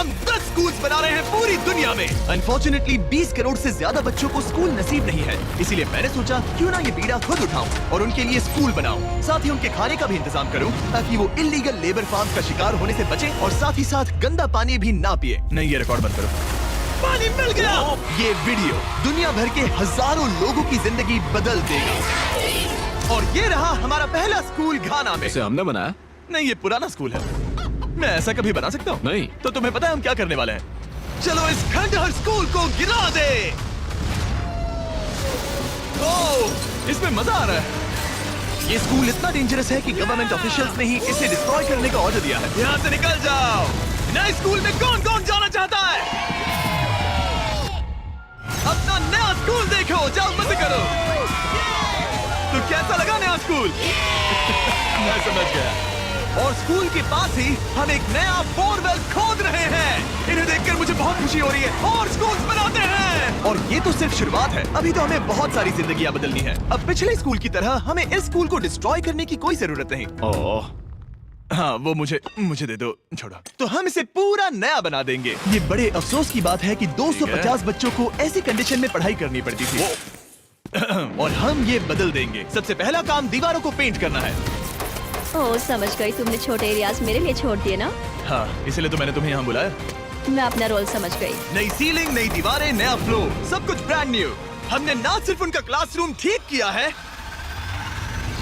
हम 10 स्कूल्स बना रहे हैं पूरी दुनिया में। अनफॉर्चुनेटली 20 करोड़ से ज्यादा बच्चों को स्कूल नसीब नहीं है, इसीलिए मैंने सोचा क्यों ना ये बीड़ा खुद उठाऊं और उनके लिए स्कूल बनाऊं। साथ ही उनके खाने का भी इंतजाम करूं ताकि वो इल्लीगल लेबर फार्म का शिकार होने से बचे और साथ ही साथ गंदा पानी भी ना पिए। नहीं, ये रिकॉर्ड बंद करो। पानी मिल गया। ये वीडियो दुनिया भर के हजारों लोगों की जिंदगी बदल देगा। और ये रहा हमारा पहला स्कूल घाना में। इसे हमने बनाया? नहीं, ये पुराना स्कूल है। मैं ऐसा कभी बना सकता हूँ? नहीं। तो तुम्हें पता है हम क्या करने वाले हैं? चलो इस खंडहर स्कूल को गिरा दे। ओह, इसमें मजा आ रहा है। ये स्कूल इतना डेंजरस है कि गवर्नमेंट ऑफिशियल्स ने ही इसे डिस्ट्रॉय करने का ऑर्डर दिया है। यहाँ से निकल जाओ। नए स्कूल में कौन कौन जाना चाहता है? अपना नया स्कूल देखो, जाओ मत करो। तो कैसा लगा नया स्कूल? मैं समझ गया। और स्कूल के पास ही हम एक नया बोरवेल खोद रहे हैं। इन्हें देखकर मुझे बहुत खुशी हो रही है। और स्कूल बनाते हैं। और ये तो सिर्फ शुरुआत है, अभी तो हमें बहुत सारी जिंदगियां बदलनी है। अब पिछले स्कूल की तरह हमें इस स्कूल को डिस्ट्रॉय करने की कोई जरूरत नहीं। ओह, हाँ, वो मुझे दे दो, छोड़ो। तो हम इसे पूरा नया बना देंगे। ये बड़े अफसोस की बात है कि 250 बच्चों को ऐसी कंडीशन में पढ़ाई करनी पड़ती थी। और हम ये बदल देंगे। सबसे पहला काम दीवारों को पेंट करना है। ओह, समझ गई। तुमने छोटे एरियाज मेरे लिए छोड़ दिए ना? हाँ, इसलिए तो मैंने तुम्हें यहाँ बुलाया। मैं अपना रोल समझ गई। नई सीलिंग, नई दीवारें, नया फ्लोर, सब कुछ ब्रांड न्यू। हमने ना सिर्फ उनका क्लासरूम ठीक किया है,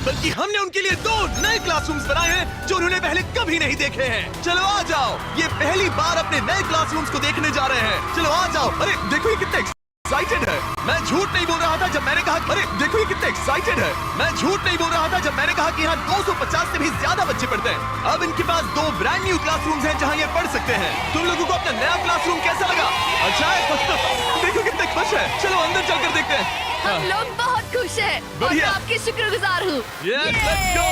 बल्कि हमने उनके लिए 2 नए क्लासरूम्स बनाए हैं जो उन्होंने पहले कभी नहीं देखे हैं। चलो आ जाओ, ये पहली बार अपने नए क्लासरूम्स को देखने जा रहे हैं। चलो आ जाओ। अरे देखो ये कितने एक्साइटेड है। मैं झूठ नहीं बोल रहा था जब मैंने कहा, अरे देखो ये कितने एक्साइटेड है। मैं झूठ नहीं बोल रहा था जब मैंने कहा कि यहाँ 250 से भी ज्यादा बच्चे पढ़ते हैं। अब इनके पास 2 ब्रांड न्यू क्लासरूम्स हैं जहाँ ये पढ़ सकते हैं। तुम लोगों को अपना नया क्लासरूम कैसा लगा? अच्छा है? देखो कितने खुश है। चलो अंदर चलकर देखते हैं। हम लोग बहुत खुश हैं और मैं बढ़िया। आपकी शुक्रगुजार हूँ। Yes, let's go!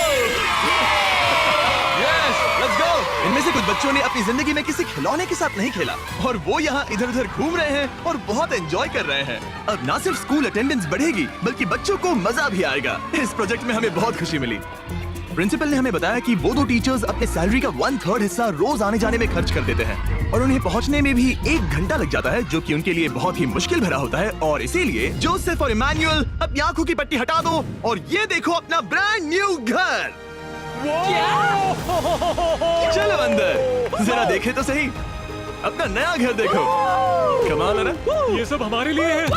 Yes, let's go! इनमें से कुछ बच्चों ने अपनी जिंदगी में किसी खिलौने के साथ नहीं खेला और वो यहाँ इधर उधर घूम रहे हैं और बहुत एंजॉय कर रहे हैं। अब ना सिर्फ स्कूल अटेंडेंस बढ़ेगी बल्कि बच्चों को मजा भी आएगा। इस प्रोजेक्ट में हमें बहुत खुशी मिली। प्रिंसिपल ने हमें बताया कि वो 2 टीचर्स अपने सैलरी का 1/3 हिस्सा रोज आने जाने में खर्च कर देते हैं और उन्हें पहुंचने में भी 1 घंटा लग जाता है, जो कि उनके लिए बहुत ही मुश्किल भरा होता है। और इसीलिए जोसेफ और इमैनुअल अपनी आंखों की पट्टी हटा दो और ये देखो अपना ब्रांड न्यू घर। चलो अंदर जरा देखे तो सही, अपना नया घर देखो। कमाल है ना? ये सब हमारे लिए है।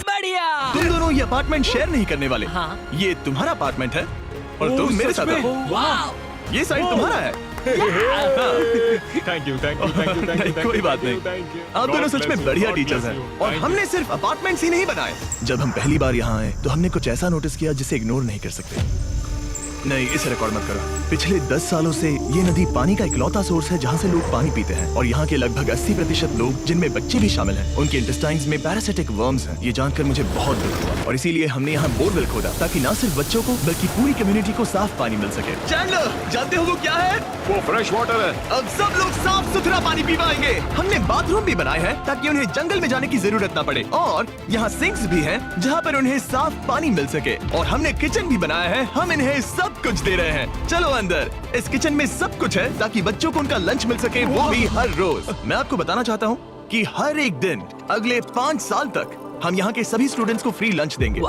बढ़िया। तुम दोनों ये अपार्टमेंट शेयर नहीं करने वाले। हाँ। ये तुम्हारा अपार्टमेंट है और तुम मेरे साथ आओ। वाह। ये साइड तुम्हारा है। Thank you, thank you, thank you, thank you. कोई बात नहीं। आप दोनों सच में बढ़िया टीचर्स हैं। और हमने सिर्फ अपार्टमेंट्स ही नहीं बनाए। जब हम पहली बार यहाँ आए तो हमने कुछ ऐसा नोटिस किया जिसे इग्नोर नहीं कर सकते। नहीं, इसे रिकॉर्ड मत करो। पिछले 10 सालों से ये नदी पानी का इकलौता सोर्स है जहाँ से लोग पानी पीते हैं और यहाँ के लगभग 80% लोग, जिनमें बच्चे भी शामिल हैं, उनके इंटेस्टाइन्स में पैरासिटिक वर्म्स हैं। ये जानकर मुझे बहुत दुख हुआ और इसीलिए हमने यहाँ बोरवेल खोदा ताकि न सिर्फ बच्चों को बल्कि पूरी कम्युनिटी को साफ पानी मिल सके। चैंडलर, जानते हो वो क्या है? वो फ्रेश वाटर है। अब सब लोग साफ सुथरा पानी पी पाएंगे। हमने बाथरूम भी बनाए हैं ताकि उन्हें जंगल में जाने की जरूरत न पड़े और यहाँ सिंक्स भी हैं जहाँ पर उन्हें साफ पानी मिल सके। और हमने किचन भी बनाया है। हम इन्हें सब कुछ दे रहे हैं। चलो अंदर। इस किचन में सब कुछ है ताकि बच्चों को उनका लंच मिल सके, वो भी हर रोज। मैं आपको बताना चाहता हूँ कि हर एक दिन अगले 5 साल तक हम यहाँ के सभी स्टूडेंट्स को फ्री लंच देंगे।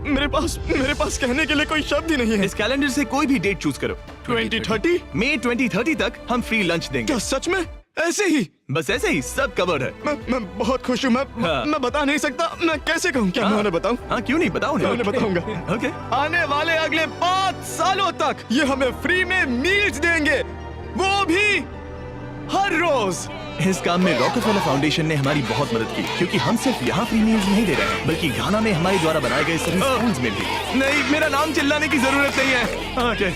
मेरे पास कहने के लिए कोई शब्द ही नहीं है। इस कैलेंडर से कोई भी डेट चूज करो। 2030? मई 2030 तक हम फ्री लंच देंगे। क्या सच में? ऐसे ही? बस ऐसे ही, सब कवर्ड है। मैं बहुत खुश हूँ। मैं बता नहीं सकता। मैं कैसे कहूँ? क्या मैं उन्हें बताऊँ? हाँ, क्यों नहीं, बताओ उन्हें। मैं बताऊंगा। ओके। आने वाले अगले 5 सालों तक ये हमें फ्री में मील्स देंगे, वो भी हर रोज। इस काम में रॉकफेलर फाउंडेशन ने हमारी बहुत मदद की क्योंकि हम सिर्फ यहाँ फ्री मील्स नहीं दे रहे हैं बल्कि घाना में हमारे द्वारा बनाए गए सभी स्कूल्स में भी। नहीं, मेरा नाम चिल्लाने की जरूरत नहीं है। ओके,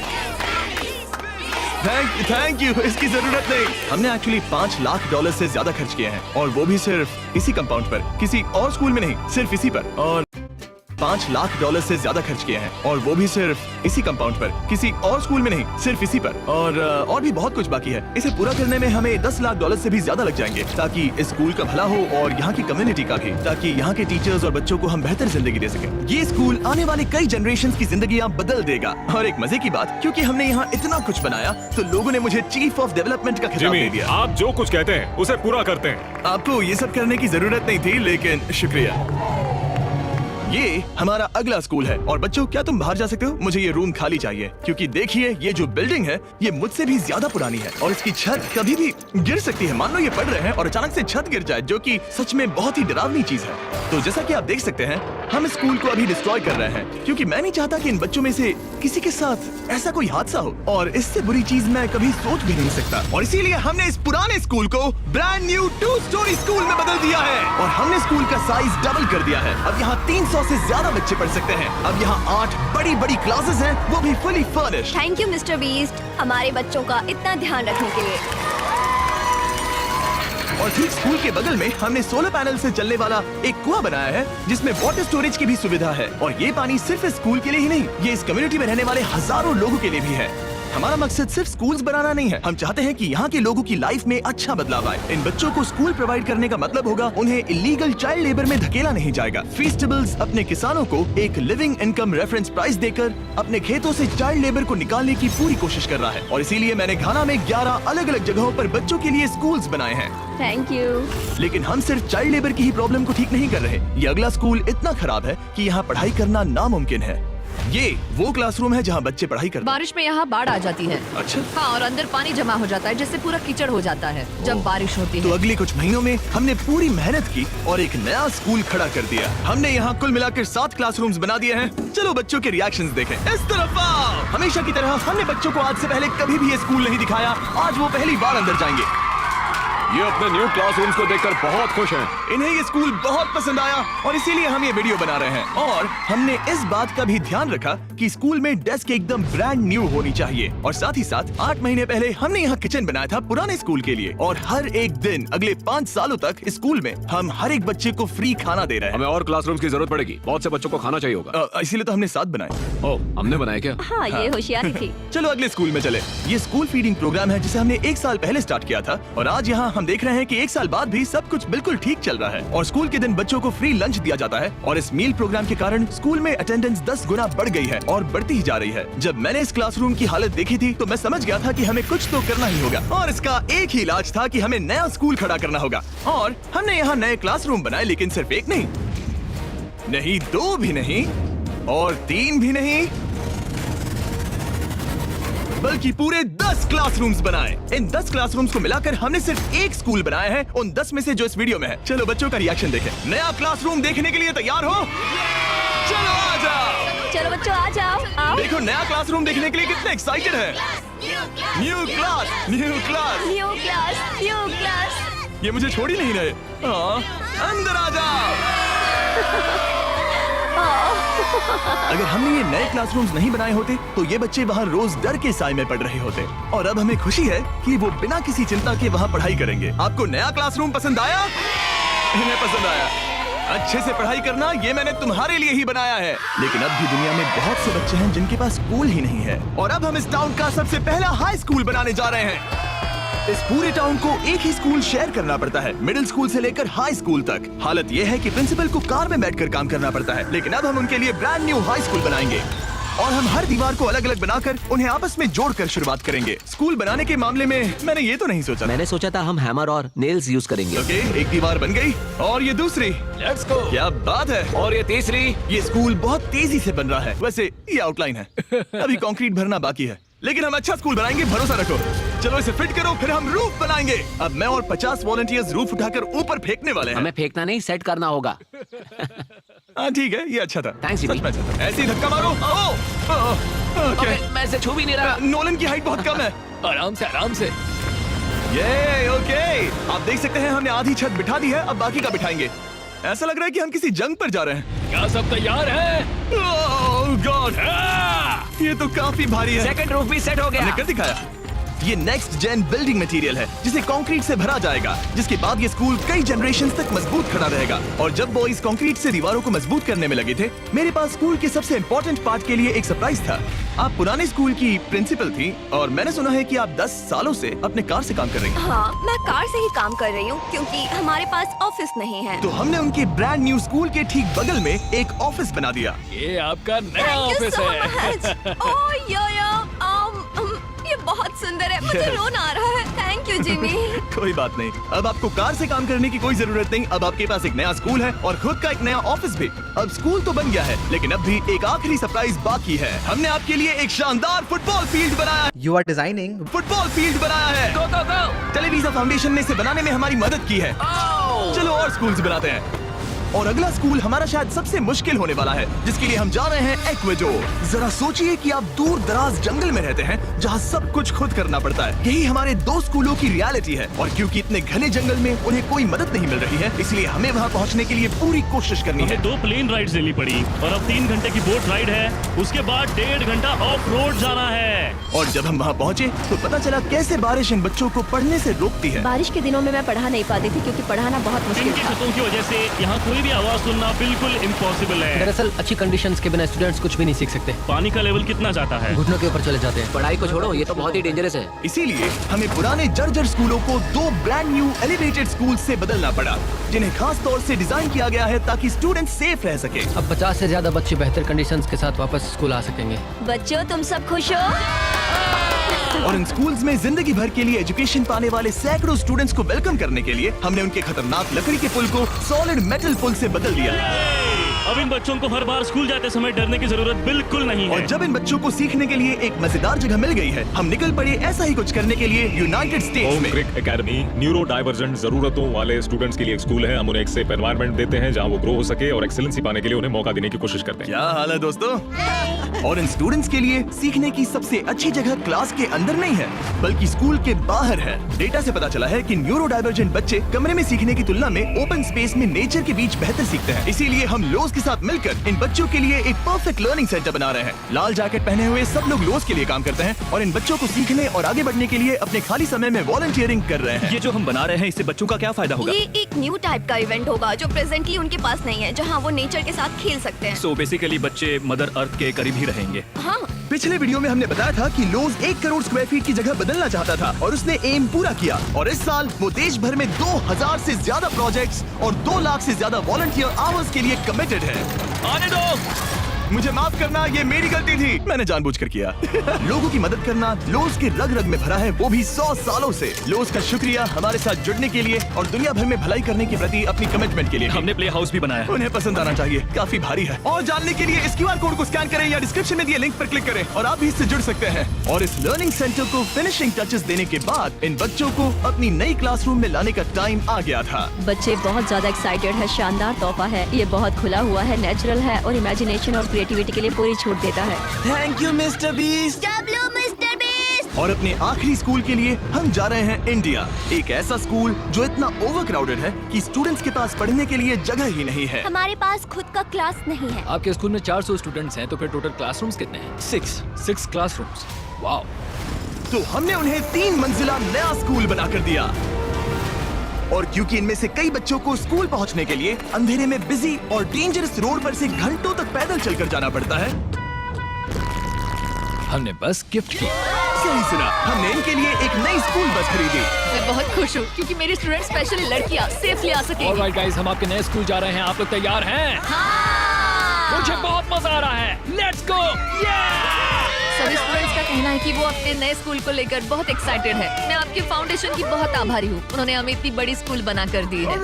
थैंक यू, इसकी जरूरत नहीं। हमने एक्चुअली $5 लाख से ज्यादा खर्च किए हैं और वो भी सिर्फ इसी कंपाउंड पर, किसी और स्कूल में नहीं, सिर्फ इसी पर। और $5 लाख से ज्यादा खर्च किए हैं, और वो भी सिर्फ इसी कंपाउंड पर, किसी और स्कूल में नहीं, सिर्फ इसी पर। और भी बहुत कुछ बाकी है। इसे पूरा करने में हमें $10 लाख से भी ज्यादा लग जाएंगे, ताकि इस स्कूल का भला हो और यहाँ की कम्युनिटी का भी, ताकि यहाँ के टीचर्स और बच्चों को हम बेहतर जिंदगी दे सकें। ये स्कूल आने वाले कई जनरेशंस की जिंदगियाँ बदल देगा। और एक मजे की बात, क्योंकि हमने यहाँ इतना कुछ बनाया, तो लोगों ने मुझे चीफ ऑफ डेवलपमेंट का खिताब दे जिमी, दिया। आप जो कुछ कहते हैं उसे पूरा करते हैं। आपको ये सब करने की जरूरत नहीं थी, लेकिन शुक्रिया। ये हमारा अगला स्कूल है। और बच्चों, क्या तुम बाहर जा सकते हो? मुझे ये रूम खाली चाहिए, क्योंकि देखिए ये जो बिल्डिंग है ये मुझसे भी ज्यादा पुरानी है, और इसकी छत कभी भी गिर सकती है। मान लो ये पढ़ रहे हैं और अचानक से छत गिर जाए, जो कि सच में बहुत ही डरावनी चीज है। तो जैसा कि आप देख सकते हैं, हम इस स्कूल को अभी डिस्ट्रॉय कर रहे हैं, क्योंकि मैं नहीं चाहता कि इन बच्चों में से किसी के साथ ऐसा कोई हादसा हो, और इससे बुरी चीज मैं कभी सोच भी नहीं सकता। और इसीलिए हमने इस पुराने स्कूल को ब्रांड न्यू 2 स्टोरी स्कूल में बदल दिया है, और हमने स्कूल का साइज डबल कर दिया है। अब यहाँ 300 से ज्यादा बच्चे पढ़ सकते हैं। अब यहाँ 8 बड़ी बड़ी क्लासेस हैं, वो भी fully furnished. Thank you mister beast, हमारे बच्चों का इतना ध्यान रखने के लिए। और ठीक स्कूल के बगल में हमने सोलर पैनल से चलने वाला एक कुआं बनाया है, जिसमें वाटर स्टोरेज की भी सुविधा है। और ये पानी सिर्फ इस स्कूल के लिए ही नहीं, ये इस कम्युनिटी में रहने वाले हजारों लोगों के लिए भी है। हमारा मकसद सिर्फ स्कूल्स बनाना नहीं है, हम चाहते हैं कि यहाँ के लोगों की लाइफ में अच्छा बदलाव आए। इन बच्चों को स्कूल प्रोवाइड करने का मतलब होगा उन्हें इलीगल चाइल्ड लेबर में धकेला नहीं जाएगा। फीस्टेबल्स अपने किसानों को एक लिविंग इनकम रेफरेंस प्राइस देकर अपने खेतों से चाइल्ड लेबर को निकालने की पूरी कोशिश कर रहा है। और इसीलिए मैंने घाना में 11 अलग अलग जगहों पर बच्चों के लिए स्कूल्स बनाए हैं। Thank you. लेकिन हम सिर्फ चाइल्ड लेबर की ही प्रॉब्लम को ठीक नहीं कर रहे। ये अगला स्कूल इतना खराब है कि यहाँ पढ़ाई करना नामुमकिन है। ये वो क्लासरूम है जहाँ बच्चे पढ़ाई करते हैं। बारिश में यहाँ बाढ़ आ जाती है। अच्छा। हाँ, और अंदर पानी जमा हो जाता है, जिससे पूरा कीचड़ हो जाता है जब बारिश होती तो है। अगले कुछ महीनों में हमने पूरी मेहनत की और एक नया स्कूल खड़ा कर दिया। हमने यहाँ कुल मिलाकर 7 क्लासरूम्स बना दिए हैं। चलो बच्चों के रिएक्शंस देखें। इस तरफ आओ। हमेशा की तरह हमने बच्चों को आज से पहले कभी भी ये स्कूल नहीं दिखाया। आज वो पहली बार अंदर जाएंगे। ये अपने न्यू क्लासरूम्स को देखकर बहुत खुश हैं। इन्हें ये स्कूल बहुत पसंद आया, और इसीलिए हम ये वीडियो बना रहे हैं। और हमने इस बात का भी ध्यान रखा कि स्कूल में डेस्क एकदम ब्रांड न्यू होनी चाहिए। और साथ ही साथ 8 महीने पहले हमने यहाँ किचन बनाया था पुराने स्कूल के लिए। और हर एक दिन अगले 5 सालों तक स्कूल में हम हर एक बच्चे को फ्री खाना दे रहे हैं। हमें और क्लासरूम्स की जरूरत पड़ेगी, बहुत से बच्चों को खाना चाहिए होगा। इसीलिए तो हमने 7 बनाए। ओह, हमने बनाया क्या? हाँ, ये होशियारी थी। चलो अगले स्कूल में चले। ये स्कूल फीडिंग प्रोग्राम है जिसे हमने 1 साल पहले स्टार्ट किया था, और आज यहाँ हम देख रहे हैं कि 1 साल बाद भी सब कुछ बिल्कुल ठीक चल रहा है। और स्कूल के दिन बच्चों को फ्री लंच दिया जाता है, और इस मील प्रोग्राम के कारण स्कूल में अटेंडेंस 10 गुना बढ़ गई है और बढ़ती ही जा रही है। जब मैंने इस क्लासरूम की हालत देखी थी तो मैं समझ गया था कि हमें कुछ तो करना ही होगा, और इसका एक ही इलाज था कि हमें नया स्कूल खड़ा करना होगा। और हमने यहाँ नए क्लासरूम बनाए, लेकिन सिर्फ एक नहीं, 2 भी नहीं, और 3 भी नहीं, बल्कि पूरे 10 क्लासरूम्स बनाए। इन 10 क्लासरूम्स को मिलाकर हमने सिर्फ एक स्कूल बनाया है, उन 10 में से जो इस वीडियो में है। चलो बच्चों का रिएक्शन देखें। नया क्लासरूम देखने के लिए तैयार हो? चलो आ जाओ। चलो बच्चों आ जाओ, आओ। देखो नया क्लासरूम देखने के लिए कितने एक्साइटेड है। New class, new class. New class, new class. ये मुझे छोड़ ही नहीं रहे। हाँ, अंदर आ जाओ। अगर हमने ये नए क्लासरूम्स नहीं बनाए होते तो ये बच्चे वहाँ रोज डर के साए में पढ़ रहे होते। और अब हमें खुशी है कि वो बिना किसी चिंता के वहाँ पढ़ाई करेंगे। आपको नया क्लासरूम पसंद आया? इन्हें पसंद आया। अच्छे से पढ़ाई करना ये मैंने तुम्हारे लिए ही बनाया है। लेकिन अब भी दुनिया में बहुत से बच्चे हैं जिनके पास स्कूल ही नहीं है, और अब हम इस टाउन का सबसे पहला हाई स्कूल बनाने जा रहे हैं। इस पूरे टाउन को एक ही स्कूल शेयर करना पड़ता है, मिडिल स्कूल से लेकर हाई स्कूल तक। हालत यह है कि प्रिंसिपल को कार में बैठकर काम करना पड़ता है, लेकिन अब हम उनके लिए ब्रांड न्यू हाई स्कूल बनाएंगे। और हम हर दीवार को अलग अलग बनाकर उन्हें आपस में जोड़कर शुरुआत करेंगे। स्कूल बनाने के मामले में मैंने ये तो नहीं सोचा। मैंने सोचा था हम हैमर और नेल्स यूज करेंगे। ओके, एक दीवार बन गई, और ये दूसरी। Let's go. क्या बात है। और ये तीसरी। ये स्कूल बहुत तेजी से बन रहा है। वैसे ये आउटलाइन है, अभी कंक्रीट भरना बाकी है, लेकिन हम अच्छा स्कूल बनाएंगे, भरोसा रखो। चलो इसे फिट करो, फिर हम रूफ बनाएंगे। अब मैं और 50 वॉलंटियर्स रूफ उठाकर ऊपर फेंकने वाले हैं। हमें फेंकना नहीं, सेट करना होगा। हाँ ठीक है, ये अच्छा था। Thanks, सच Jimmy. में अच्छा था। ऐसे ही धक्का मारो। ओके, मैं इसे छू भी नहीं रहा। नोलन की हाइट बहुत कम है। आराम से, आराम से। ये ओके, आप देख सकते हैं हमने आधी छत बिठा दी है, अब बाकी का बिठाएंगे। ऐसा लग रहा है कि हम किसी जंग पर जा रहे हैं। क्या सब तैयार है? ओह गॉड, ये तो काफी भारी है। सेकंड रूफ भी सेट हो हमने गया। कर दिखाया। ये नेक्स्ट जेन बिल्डिंग मटेरियल है जिसे कंक्रीट से भरा जाएगा, जिसके बाद ये स्कूल कई जनरेशन तक मजबूत खड़ा रहेगा। और जब बॉयज कंक्रीट से दीवारों को मजबूत करने में लगे थे, मेरे पास स्कूल के सबसे इम्पोर्टेंट पार्ट के लिए एक सरप्राइज था। आप पुराने स्कूल की प्रिंसिपल थी और मैंने सुना है कि आप 10 सालों से अपने कार से काम कर रही हैं। हाँ, मैं कार से ही काम कर रही हूँ क्योंकि हमारे पास ऑफिस नहीं है। तो हमने उनके ब्रांड न्यू स्कूल के ठीक बगल में एक ऑफिस बना दिया। ये आपका नया Thank you ऑफिस so है। much. Oh, ये बहुत सुंदर है, मुझे रोना आ रहा है। Thank you Jimmy. कोई बात नहीं, अब आपको कार से काम करने की कोई जरूरत नहीं। अब आपके पास एक नया स्कूल है और खुद का एक नया ऑफिस भी। अब स्कूल तो बन गया है, लेकिन अब भी एक आखिरी सरप्राइज बाकी है। हमने आपके लिए एक शानदार फुटबॉल फील्ड बनाया है। You are designing. Football field बनाया है। गो गो गो। टेलीविजन फाउंडेशन ने इसे बनाने में हमारी मदद की है। चलो और स्कूल्स बनाते हैं। और अगला स्कूल हमारा शायद सबसे मुश्किल होने वाला है, जिसके लिए हम जा रहे हैं एक्वेडोर। जरा सोचिए कि आप दूर दराज जंगल में रहते हैं जहां सब कुछ खुद करना पड़ता है। यही हमारे 2 स्कूलों की रियलिटी है। और क्योंकि इतने घने जंगल में उन्हें कोई मदद नहीं मिल रही है, इसलिए हमें वहां पहुंचने के लिए पूरी कोशिश करनी है। 2 प्लेन राइड्स लेनी पड़ी और अब 3 घंटे की बोट राइड है। उसके बाद 1.5 घंटा ऑफ रोड जाना है। और जब हम वहां पहुंचे तो पता चला कैसे बारिश इन बच्चों को पढ़ने से रोकती है। बारिश के दिनों में मैं पढ़ा नहीं पाती थी क्योंकि पढ़ाना बहुत मुश्किल इनकी था। छतों की वजह से यहाँ कोई भी आवाज सुनना बिल्कुल इम्पॉसिबल है। दरअसल अच्छी कंडीशंस के बिना स्टूडेंट्स कुछ भी नहीं सीख सकते। पानी का लेवल कितना जाता है? घुटनों के ऊपर चले जाते हैं। पढ़ाई को छोड़ो, ये तो बहुत ही डेंजरस है। इसीलिए हमें पुराने जर्जर स्कूलों को 2 ब्रांड न्यू एलिवेटेड स्कूल से बदलना पड़ा, जिन्हें खास तौर से डिजाइन किया गया है ताकि स्टूडेंट सेफ रह सके। अब 50 से ज्यादा बच्चे बेहतर कंडीशंस के साथ वापस स्कूल आ सकेंगे। बच्चों, तुम सब खुश हो? और इन स्कूल्स में जिंदगी भर के लिए एजुकेशन पाने वाले सैकड़ों स्टूडेंट्स को वेलकम करने के लिए हमने उनके खतरनाक लकड़ी के पुल को सॉलिड मेटल पुल से बदल दिया। अब इन बच्चों को हर बार स्कूल जाते समय डरने की जरूरत बिल्कुल नहीं है। और जब इन बच्चों को सीखने के लिए एक मजेदार जगह मिल गई है, हम निकल पड़े ऐसा ही कुछ करने के लिए यूनाइटेड स्टेट्स होम में। क्रिक एकेडमी न्यूरो डाइवर्जेंट जरूरतों वाले स्टूडेंट्स के लिए एक स्कूल है। हम उन्हें एक सेफ एनवायरनमेंट देते हैं जहां वो ग्रो हो सके और एक्सीलेंसी पाने के लिए उन्हें मौका देने की कोशिश करते हैं। क्या हाल है दोस्तों? और इन स्टूडेंट्स के लिए सीखने की सबसे अच्छी जगह क्लास के अंदर नहीं है, बल्कि स्कूल के बाहर है। डेटा से पता चला है कि न्यूरो डाइवर्जेंट बच्चे कमरे में सीखने की तुलना में ओपन स्पेस में नेचर के बीच बेहतर सीखते हैं। इसीलिए हम लोज के साथ मिलकर इन बच्चों के लिए एक परफेक्ट लर्निंग सेंटर बना रहे हैं। लाल जैकेट पहने हुए सब लोग लोज के लिए काम करते हैं और इन बच्चों को सीखने और आगे बढ़ने के लिए अपने खाली समय में वॉलंटियरिंग कर रहे हैं। ये जो हम बना रहे हैं, इससे बच्चों का क्या फायदा होगा? ये एक न्यू टाइप का इवेंट होगा जो प्रेजेंटली उनके पास नहीं है, जहाँ वो नेचर के साथ खेल सकते हैं। सो बेसिकली बच्चे मदर अर्थ के करीब ही रहेंगे। हाँ, पिछले वीडियो में हमने बताया था कि लोज 1 करोड़ स्क्वायर फीट की जगह बदलना चाहता था और उसने एम पूरा किया। और इस साल वो देश भर में 2000 से ज्यादा प्रोजेक्ट्स और 2 लाख से ज्यादा वॉलंटियर आवर्स के लिए कमिटेड है। आने दो। मुझे माफ करना, ये मेरी गलती थी, मैंने जानबूझकर किया। लोगों की मदद करना लोज के रग रग में भरा है, वो भी 100 सालों से। लोज का शुक्रिया हमारे साथ जुड़ने के लिए और दुनिया भर में भलाई करने के प्रति अपनी कमिटमेंट के लिए। हमने प्ले हाउस भी बनाया है। उन्हें पसंद आना चाहिए, काफी भारी है। और जानने के लिए इस QR कोड को स्कैन करें या डिस्क्रिप्शन में दिए लिंक पर क्लिक करें और आप भी इससे जुड़ सकते हैं। और इस लर्निंग सेंटर को फिनिशिंग टचेस देने के बाद इन बच्चों को अपनी नई क्लासरूम में लाने का टाइम आ गया था। बच्चे बहुत ज्यादा एक्साइटेड है। शानदार तोहफा है, ये बहुत खुला हुआ है, नेचुरल है और इमेजिनेशन और क्रिएटिविटी के लिए पूरी छूट देता है। Thank you mister beast. W mister beast. और अपने आखिरी स्कूल के लिए हम जा रहे हैं इंडिया। एक ऐसा स्कूल जो इतना ओवरक्राउडेड है कि स्टूडेंट्स के पास पढ़ने के लिए जगह ही नहीं है। हमारे पास खुद का क्लास नहीं है। आपके स्कूल में 400 स्टूडेंट्स हैं, तो फिर टोटल क्लासरूम्स कितने हैं? 6 क्लासरूम्स। वाओ। तो हमने उन्हें 3 मंजिला नया स्कूल बनाकर दिया। और क्योंकि इनमें से कई बच्चों को स्कूल पहुंचने के लिए अंधेरे में बिजी और डेंजरस रोड पर से घंटों तक पैदल चलकर जाना पड़ता है, हमने बस गिफ्ट की। सही सुना, हमने इनके लिए एक नई स्कूल बस खरीदी। मैं बहुत खुश हूँ क्योंकि मेरे स्टूडेंट स्पेशली लड़कियाँ सेफली आ सकेंगी। ऑलराइट गाइस, हम आपके नए स्कूल जा रहे हैं। आप लोग तैयार हैं? हाँ! मुझे बहुत मजा आ रहा है। Let's go. सभी स्टूडेंट्स का कहना है कि वो अपने नए स्कूल को लेकर बहुत एक्साइटेड है। मैं आपके फाउंडेशन की बहुत आभारी हूँ, उन्होंने हमें इतनी बड़ी स्कूल बना कर दी है।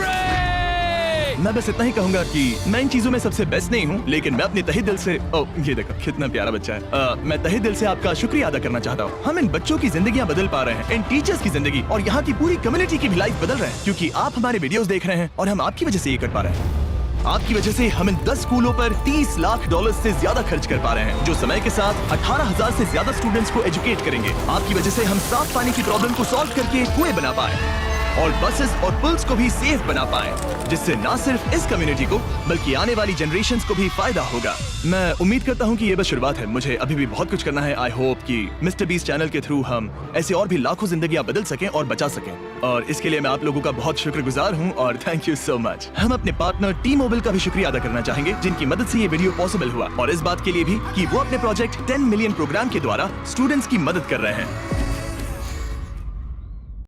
मैं बस इतना ही कहूंगा कि मैं इन चीजों में सबसे बेस्ट नहीं हूँ, लेकिन मैं अपने तहे दिल से ये देखो कितना प्यारा बच्चा है। मैं तहे दिल से आपका शुक्रिया अदा करना चाहता हूँ। हम इन बच्चों की जिंदगियाँ बदल पा रहे हैं, इन टीचर्स की जिंदगी और यहाँ की पूरी कम्युनिटी की भी लाइफ बदल रहे हैं, क्योंकि आप हमारे वीडियोस देख रहे हैं और हम आपकी वजह से ये कर पा रहे हैं। आपकी वजह से हम इन 10 स्कूलों पर $30 लाख से ज्यादा खर्च कर पा रहे हैं, जो समय के साथ 18,000 से ज्यादा स्टूडेंट्स को एजुकेट करेंगे। आपकी वजह से हम साफ पानी की प्रॉब्लम को सॉल्व करके कुएं बना पाए और बसेस और पुल्स को भी सेफ बना पाएं, जिससे न सिर्फ इस कम्युनिटी को बल्कि आने वाली जनरेशंस को भी फायदा होगा। मैं उम्मीद करता हूँ कि ये बस शुरुआत है, मुझे अभी भी बहुत कुछ करना है। आई होप कि मिस्टर बीस्ट चैनल के थ्रू हम ऐसे और भी लाखों जिंदगियां बदल सकें और बचा सकें, और इसके लिए मैं आप लोगों का बहुत शुक्रगुजार हूँ और थैंक यू सो मच। हम अपने पार्टनर T-Mobile का भी शुक्रिया अदा करना चाहेंगे, जिनकी मदद से ये वीडियो पॉसिबल हुआ, और इस बात के लिए भी कि वो अपने प्रोजेक्ट 10 मिलियन प्रोग्राम के द्वारा स्टूडेंट्स की मदद कर रहे हैं।